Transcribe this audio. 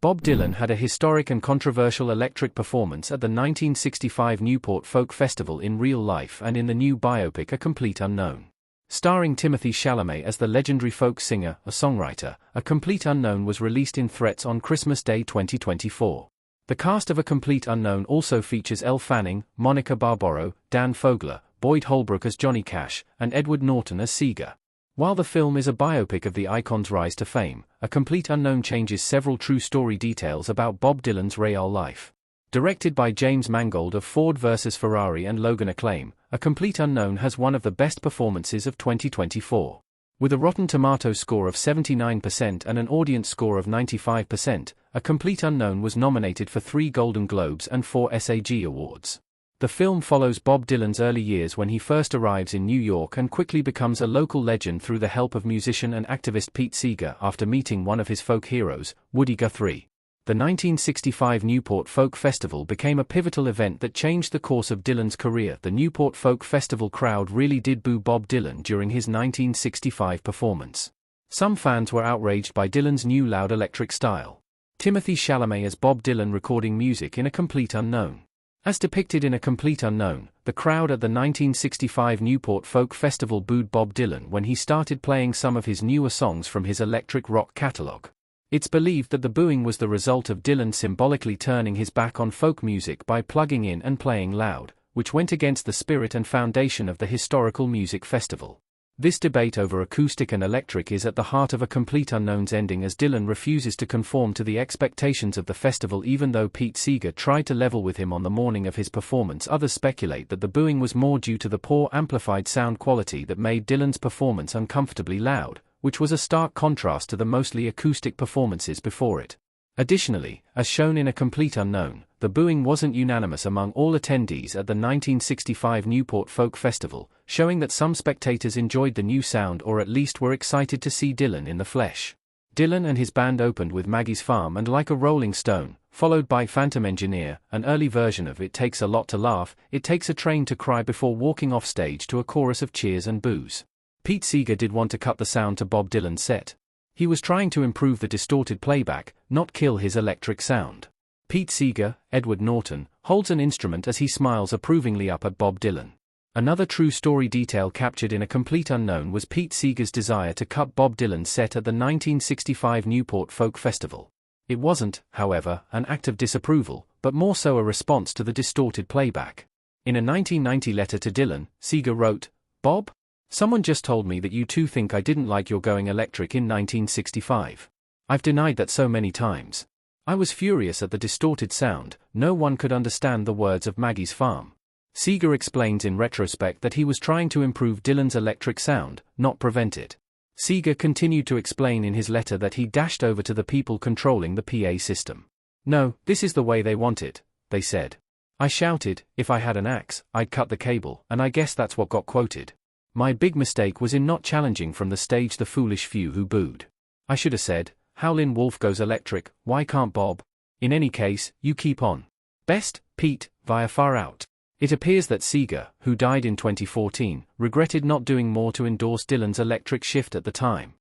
Bob Dylan had a historic and controversial electric performance at the 1965 Newport Folk Festival in real life and in the new biopic A Complete Unknown. Starring Timothée Chalamet as the legendary folk singer, a songwriter, A Complete Unknown was released in theaters on Christmas Day 2024. The cast of A Complete Unknown also features Elle Fanning, Monica Barbaro, Dan Fogler, Boyd Holbrook as Johnny Cash, and Edward Norton as Seeger. While the film is a biopic of the icon's rise to fame, A Complete Unknown changes several true story details about Bob Dylan's real life. Directed by James Mangold of Ford vs. Ferrari and Logan Acclaim, A Complete Unknown has one of the best performances of 2024. With a Rotten Tomatoes score of 79% and an audience score of 95%, A Complete Unknown was nominated for 3 Golden Globes and 4 SAG Awards. The film follows Bob Dylan's early years when he first arrives in New York and quickly becomes a local legend through the help of musician and activist Pete Seeger after meeting one of his folk heroes, Woody Guthrie. The 1965 Newport Folk Festival became a pivotal event that changed the course of Dylan's career. The Newport Folk Festival crowd really did boo Bob Dylan during his 1965 performance. Some fans were outraged by Dylan's new loud electric style. Timothée Chalamet as Bob Dylan recording music in A Complete Unknown. As depicted in A Complete Unknown, the crowd at the 1965 Newport Folk Festival booed Bob Dylan when he started playing some of his newer songs from his electric rock catalog. It's believed that the booing was the result of Dylan symbolically turning his back on folk music by plugging in and playing loud, which went against the spirit and foundation of the historical music festival. This debate over acoustic and electric is at the heart of A Complete Unknown's ending, as Dylan refuses to conform to the expectations of the festival even though Pete Seeger tried to level with him on the morning of his performance. Others speculate that the booing was more due to the poor amplified sound quality that made Dylan's performance uncomfortably loud, which was a stark contrast to the mostly acoustic performances before it. Additionally, as shown in A Complete Unknown, the booing wasn't unanimous among all attendees at the 1965 Newport Folk Festival, showing that some spectators enjoyed the new sound or at least were excited to see Dylan in the flesh. Dylan and his band opened with Maggie's Farm and Like a Rolling Stone, followed by Phantom Engineer, an early version of It Takes a Lot to Laugh, It Takes a Train to Cry, before walking off stage to a chorus of cheers and boos. Pete Seeger did want to cut the sound to Bob Dylan's set. He was trying to improve the distorted playback, not kill his electric sound. Pete Seeger, Edward Norton, holds an instrument as he smiles approvingly up at Bob Dylan. Another true story detail captured in A Complete Unknown was Pete Seeger's desire to cut Bob Dylan's set at the 1965 Newport Folk Festival. It wasn't, however, an act of disapproval, but more so a response to the distorted playback. In a 1990 letter to Dylan, Seeger wrote, "Bob? Someone just told me that you two think I didn't like your going electric in 1965. I've denied that so many times. I was furious at the distorted sound, no one could understand the words of Maggie's Farm." Seeger explains in retrospect that he was trying to improve Dylan's electric sound, not prevent it. Seeger continued to explain in his letter that he dashed over to the people controlling the PA system. "No, this is the way they want it," they said. "I shouted, if I had an axe, I'd cut the cable, and I guess that's what got quoted. My big mistake was in not challenging from the stage the foolish few who booed. I should have said, Howlin' Wolf goes electric, why can't Bob? In any case, you keep on. Best, Pete, via Far Out." It appears that Seeger, who died in 2014, regretted not doing more to endorse Dylan's electric shift at the time.